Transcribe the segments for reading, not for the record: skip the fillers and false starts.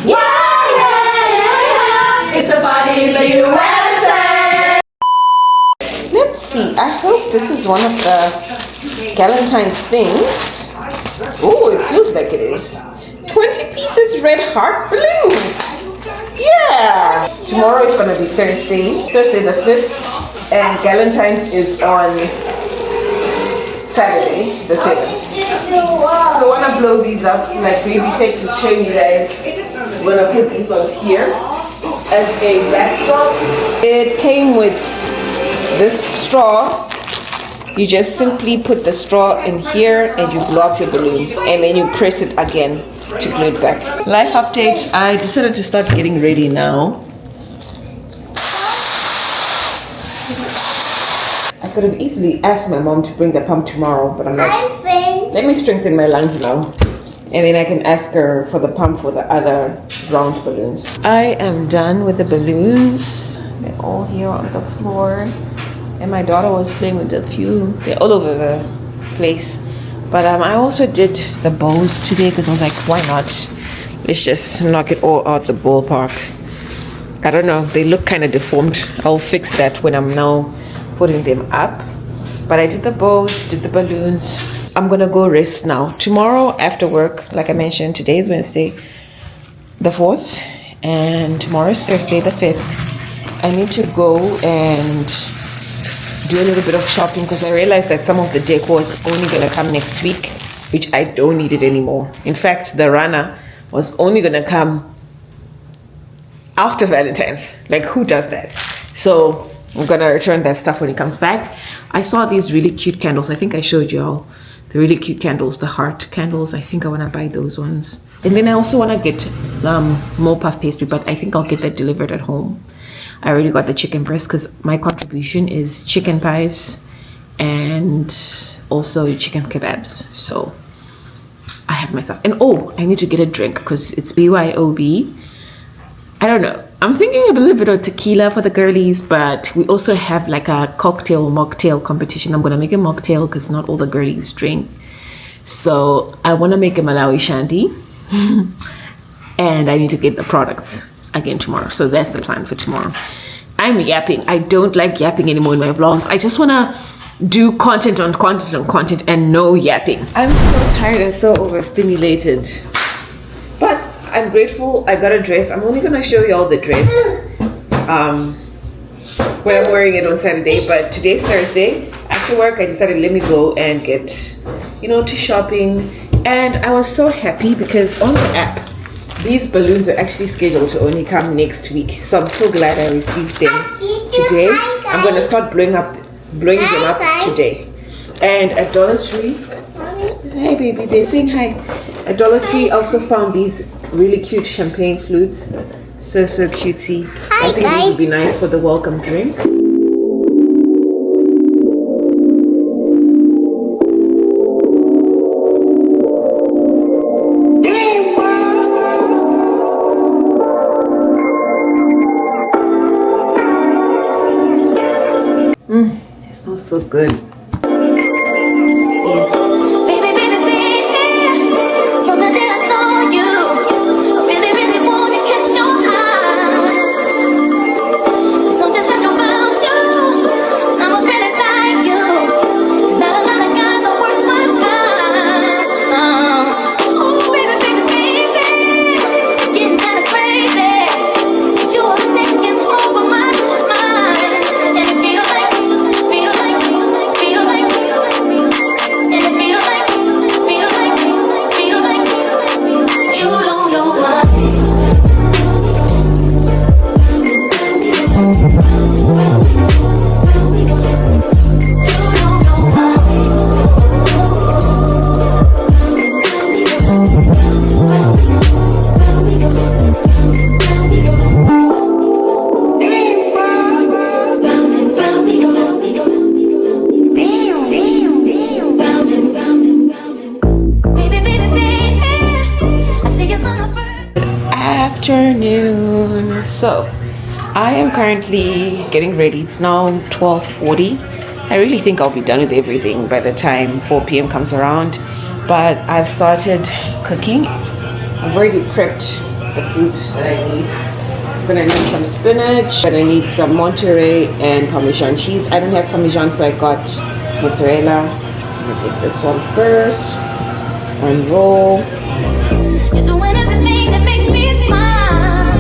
Yeah, yeah, yeah, yeah. It's a party in the USA. Let's see. I hope this is one of the Galentine's things. Oh, it feels like it is. 20 pieces red heart balloons. Yeah. Tomorrow is going to be Thursday the 5th. And Galentine's is on Saturday the 7th. So I want to blow these up like Baby Fake is showing you guys. We're going to put these on here as a backdrop. It came with this straw. You just simply put the straw in here and you blow up your balloon and then you press it again to glue it back. Life update. I decided to start getting ready now. I could have easily asked my mom to bring the pump tomorrow, but I'm like, let me strengthen my lungs now. And then I can ask her for the pump for the other round balloons. I am done with the balloons. They're all here on the floor. And my daughter was playing with a few. They're all over the place. But I also did the bows today because I was like, why not? Let's just knock it all out the ballpark. I don't know. They look kind of deformed. I'll fix that when I'm now putting them up. But I did the bows, did the balloons. I'm gonna go rest now. Tomorrow after work, like I mentioned, today is Wednesday the 4th and tomorrow is Thursday the 5th. I need to go and do a little bit of shopping because I realized that some of the decor is only gonna come next week, which I don't need it anymore. In fact, the runner was only gonna come after Valentine's. Like, who does that? So I'm gonna return that stuff when it comes back. I saw these really cute candles. I think I showed y'all the really cute candles, the heart candles. I think I want to buy those ones. And then I also want to get more puff pastry, but I think I'll get that delivered at home. I already got the chicken breast because my contribution is chicken pies and also chicken kebabs. So I have myself. And oh, I need to get a drink because it's BYOB. I don't know. I'm thinking of a little bit of tequila for the girlies, but we also have like a mocktail competition. I'm going to make a mocktail because not all the girlies drink. So I want to make a Malawi shandy and I need to get the products again tomorrow. So that's the plan for tomorrow. I'm yapping. I don't like yapping anymore in my vlogs. I just want to do content on content on content and no yapping. I'm so tired and so overstimulated. But I'm grateful I got a dress. I'm only gonna show you all the dress when I'm wearing it on Saturday, but today's Thursday. After work I decided let me go and get to shopping, and I was so happy because on the app these balloons are actually scheduled to only come next week, so I'm so glad I received them today. I'm gonna start blowing them up today. And at Dollar Tree, hey baby, they're saying hi. At Dollar Tree also found these really cute champagne flutes. So cutesy. I think these would be nice for the welcome drink. It smells so good. Yeah. Afternoon. So I am currently getting ready. It's now 12:40. I really think I'll be done with everything by the time 4 p.m. comes around, but I've started cooking. I've already prepped the fruit that I need. I'm gonna need some spinach, gonna need some Monterey and Parmesan cheese. I don't have Parmesan, so I got mozzarella. I'm gonna take this one first. Unroll. You're doing everything that makes me smile.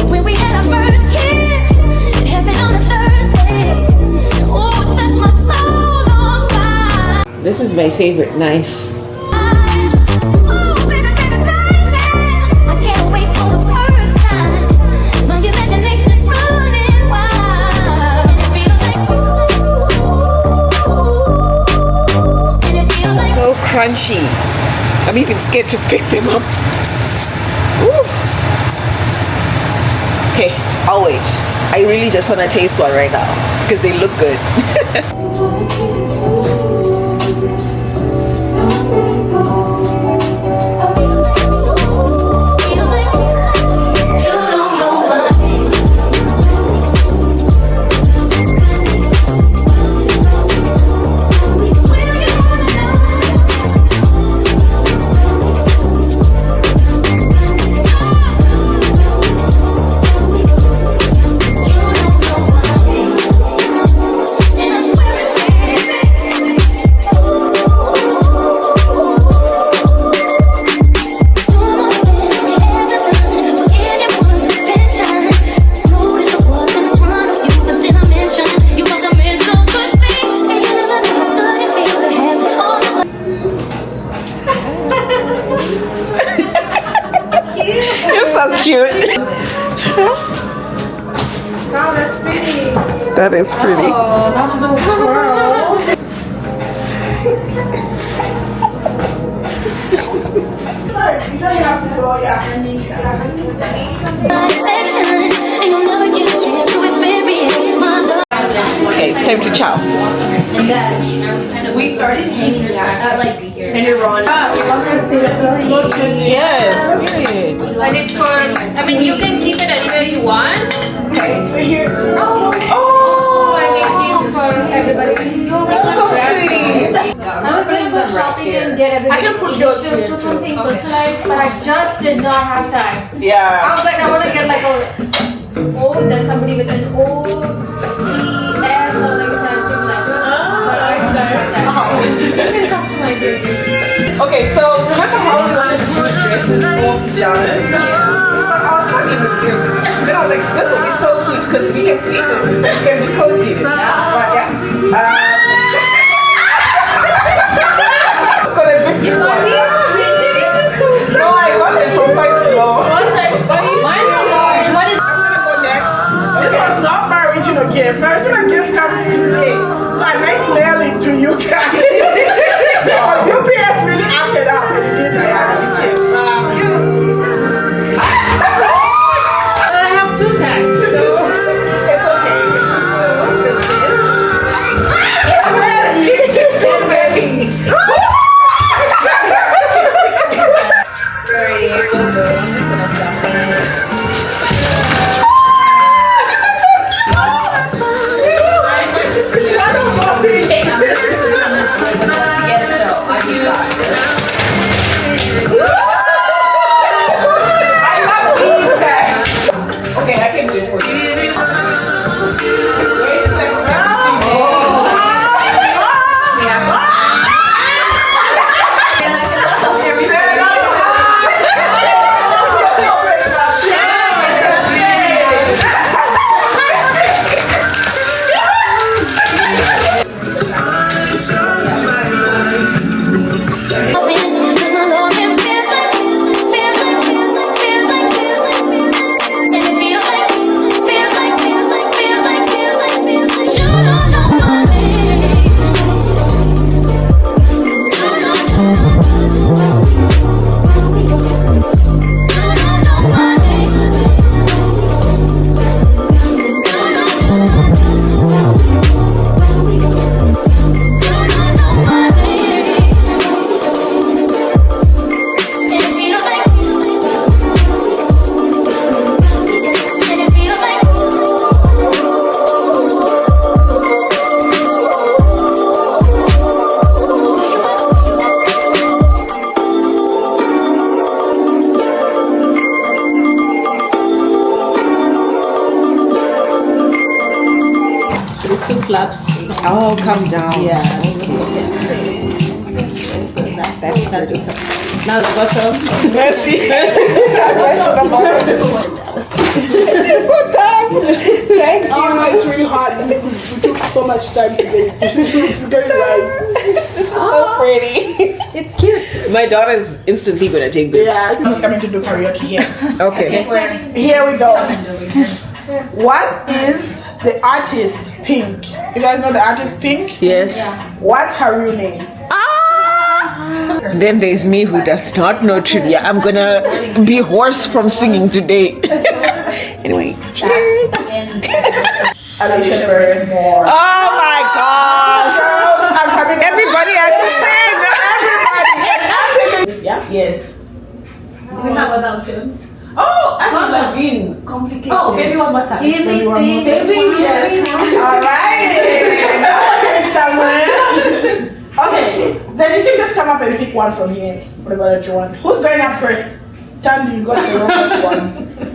When we had our first kiss, it happened on a Thursday. Oh, it set my soul on fire. This is my favorite knife. Oh, baby, baby, baby, I can't wait for the first time. My imagination's running wild, and it feels like ooh, and it feels like. So crunchy. I'm even scared to pick them up. Ooh. Okay, I'll wait. I really just want to taste one right now because they look good. You're so cute. Wow, that's pretty. That is pretty. Oh, not a little twirl. Okay, it's time to chow. We started hanging out like in Iran. We love sustainability. Yes, good. But it's for, I mean, you can keep it anywhere you want. Okay, so here. So I made these for everybody. So sweet. I was gonna go shopping and get everybody. I can put yours just here for too. something personalized, but I just did not have time. Yeah. I was like, I want to get like a, oh, there's somebody with an O, T, S, or like something like that. But I don't have time. You can customize it. Okay, so remember how we wanted to do dresses all pajamas? So I was talking with you. Then I was like, this will be so cute because we can sleep in this. We can be cozy. But yeah. It's gonna be You got these? This is so cute. No, I got it from quite low. Mine's a large. What is? I'm gonna go next. This was not my original gift. My original gift comes today. So I might mail it to you guys. Because UPS really acted up and it didn't have the gift. I have two tags, so it's okay. Alrighty, I'm just gonna jump in. Okay, I can do it for you. 2 flaps. Oh, calm down. Yeah. That's pretty. Now the bottom. Mercy. It's so dark. Thank you. Oh, it's really hard. We took so much time to get right. This is so pretty. It's cute. My daughter is instantly gonna take this. Yeah, I'm just coming to do karaoke here. Okay. Here we go. What is the artist Pink? You guys know the artist Pink? Yes. What's her real name? Then there's me who does not know trivia. I'm gonna be hoarse from singing today. Anyway, cheers. Alicia Barrymore. Oh my God! Girls, I'm coming. Everybody has to sing. Everybody. Yeah. Yes. We have other options. Oh, Avril Lavigne. Complicated. Oh, maybe one more time. Baby, yes. All right. Somewhere. Okay. Then you can just come up and pick one from here. Whatever that you want. Who's going up first? Tandy, you got the longest one. It's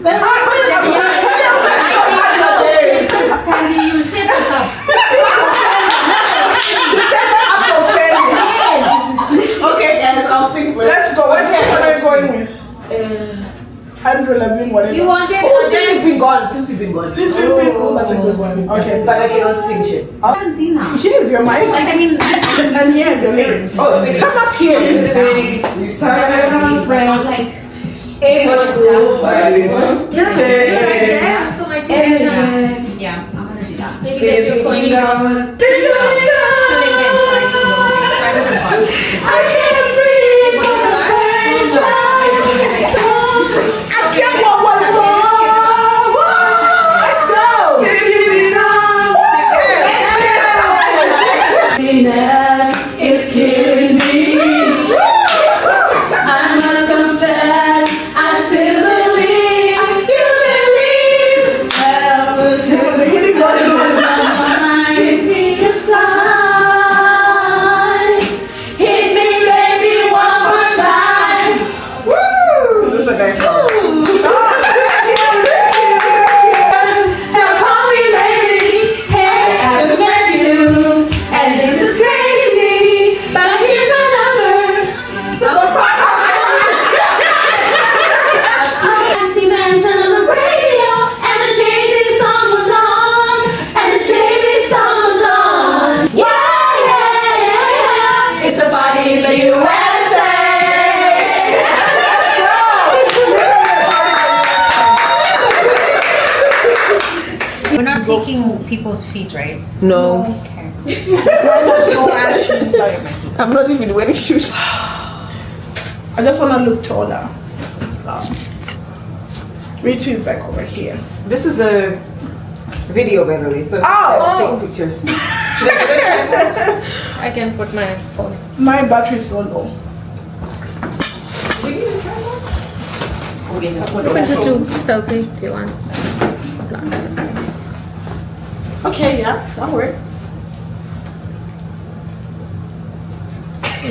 because Tandy, you sit up. Okay. Yes, I'll sing first. Let's go. What am I going with? Avril Lavigne, whatever. You wanted Since you've been gone. Since you've been gone. Since you've been cool, that's a good one. Okay. But I cannot sing shit. I haven't seen now. Here's your mic. Like, I mean, And here's your lyrics. Oh, come up here. We started on friends. like, It was cool, but it was you're right there. So my teacher. Yeah, I'm gonna do that. Maybe that's your point. So they went, but I don't know. So I would have gone. I can't breathe. What is that? I can't walk one more. Let's go. It's killing me. I must confess, I still believe. Hit me a sign. Hit me, baby, one more time. Woo! This is a nice song. So call me baby. Hey, I just met you, and this is crazy. But here's my number. I see mention on the radio, and the Jay-Z song was on, and the Jay-Z song was on. Yeah, yeah, yeah, yeah. It's a party in the USA. We're not taking people's feet, right? No, I'm not even wearing shoes. I just want to look taller. So, Richie is like over here. This is a video, by the way, so Oh! take pictures. I can put my phone. My battery is so low. You can just do selfie if you want. Okay, yeah, that works.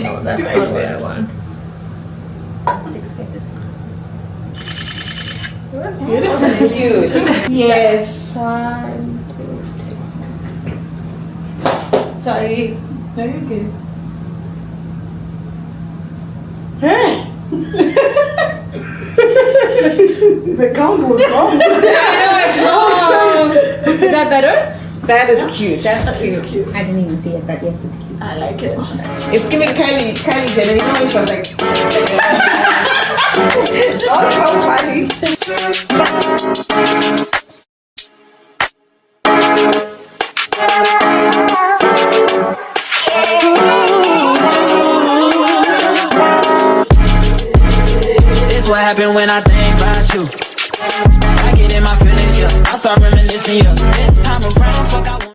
No, that's not what I want. 6 faces. That's beautiful. Cute. Yes. 1, 2, 3. Sorry. Very good. Hey! The count was wrong. I know it's long. Is that better? That is cute. That's cute. I didn't even see it, but yes, it's cute. I like it. It's giving Kylie Jenner. You know when she was like, oh, how funny. This what happened when I think about you. I get in my feelings, yeah. I start reminiscing, yeah. This time around, fuck, I